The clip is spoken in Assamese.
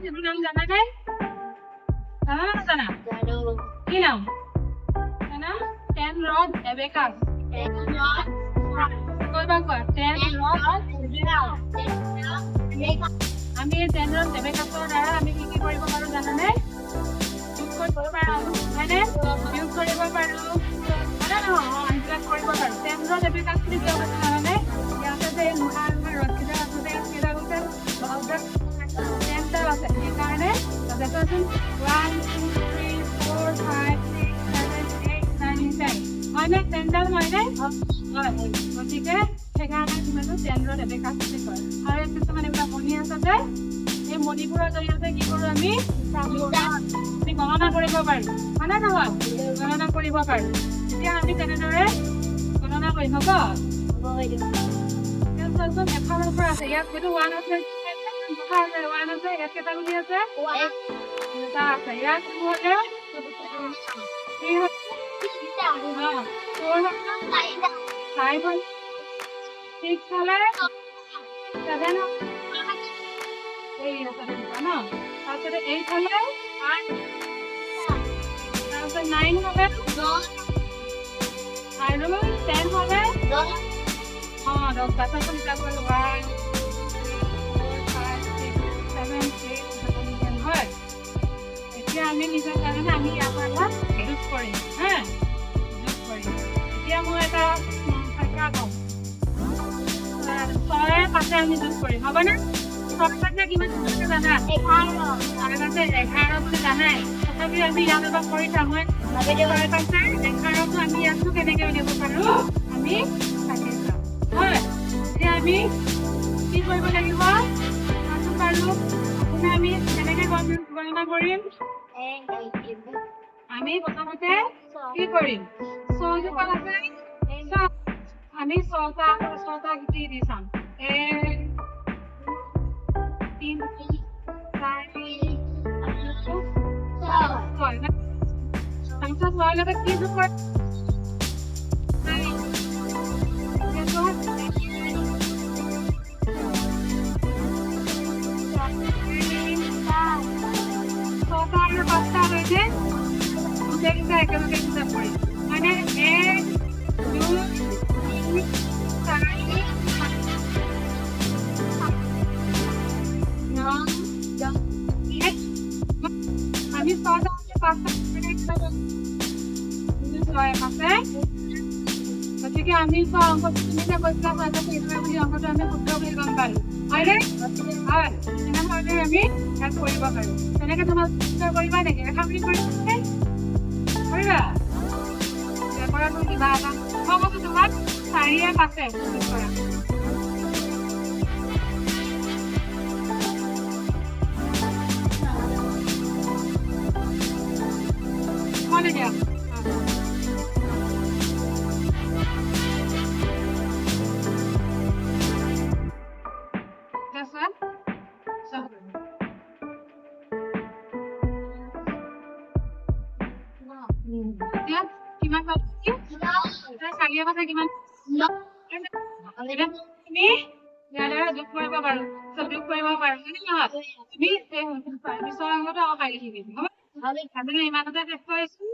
সেইটো নাম জানা নাই? জানা না জানা? কি নাম? জানা? 10 rod abacus. 10 rod. কইবা কোৱা 10 rod abacus. আমি 10 rod abacusৰ দ্বাৰা আমি কি কি কৰিব পাৰো জানা নাই? যোগ কৰিব পাৰো, হয়নে? যোগ কৰিব পাৰো। হয়নে নহয়? এইবিলাক কৰিব পাৰো। 10 rod abacus বুলি কিয় কৈছে জানা নাই? ইয়াতে যে লোহাৰ ৰছীডাল আছে যে সেইডাল হৈছে বহুত 10টা আছে। সেইকাৰণে তাতে আছে 1 2 3 4 5 6 7 8 9 10 হয়নে? 10ডাল হয়নে? হয়। গতিকে সেইকাৰণে কিমানো 10 rod abacus বুলি কয়। আৰু কিছুমান এইবিলাক মণি আছে যে এই মণিবোৰৰ জৰিয়তে কি কৰোঁ আমি গণনা কৰিব পাৰোঁ। হয়নে নহয়? গণনা কৰিব পাৰোঁ। এতিয়া আমি তেনেদৰে গণনা কৰিম হ'ব? চোৱাচোন এফালৰ পৰা আছে ইয়াত যিটো 1 আছে 1 আছে ইয়াত কেইটা গুণি আছে? 2টা আছে। ইয়াত 2 হ'লে 3 হ'লে 4 হ'লে 5 হ'লে 6 হ'লে 7 হ'লে 8 ন? তাৰপিছতে 8 হ'লে 8 তাৰপিছত 9 হ'লে 10 আৰু 10 হ'লে 10 10টা তাৰপিছত হিচাপ কৰিলোঁ 1 2 3 4 5 6 7 8 9 10 হয়। এতিয়া আমি নিজৰ কাৰণে আমি ইয়াৰ পৰা যোগ কৰিম হা যোগ কৰিম। এতিয়া মই এটা সংখ্যা কম 6 5 আমি যোগ কৰিম হ'বনে? 6 5 কিমান আছে জানা? 11 আছে 11 বুলি জানাই। তথাপিও আমি ইয়াত এবাৰ কৰি চাম মই 6 5 11টো আমি ইয়াতো কেনেকৈ উলিয়াব পাৰোঁ আমি চাই চাম হয়। এতিয়া আমি কি কৰিব লাগিব পাৰোঁ আপুনি আমি কেনেকৈ গণনা কৰিম? আমি প্ৰথমতে কি কৰিম 6 জোপত আছে আমি 6টা গুটি দি চাম 1 2 3 4 5 6 তাৰপিছত 6 লগত কি যোগ কৰিম? 6টা আৰু 5টা হৈছে গোটেইকেইটা একেলগে হিচাপ কৰিম মানে 1 2 3 4 আমি 6টা 5টা আছে গতিকে আমি অংকটো তুমি যে কৈছিলা বুলি অংকটো আমি শুদ্ধ বুলি গম পালোঁ হয়নে? হয় তেনেধৰণে আমি ইয়াত কৰিব পাৰোঁ। তেনেকৈ তোমাক শুদ্ধ কৰিবা নেকি? ৰেখা বুলি কৰিবা কৰাটো কিবা এটা মই কৈছোঁ তোমাক 4 5 যোগ কৰা মনে দিয়া এতিয়া কিমান পাইছে? 4 পাইছে কিমান? তুমি ইয়াৰ যোগ কৰিব পাৰোঁ যোগ কৰিব পাৰোঁ হয়নে নহয়? তুমি পিছৰ অংকটো আকৌ কালি শিকিম হ'ব? ইমানতে শেষ কৰিছোঁ।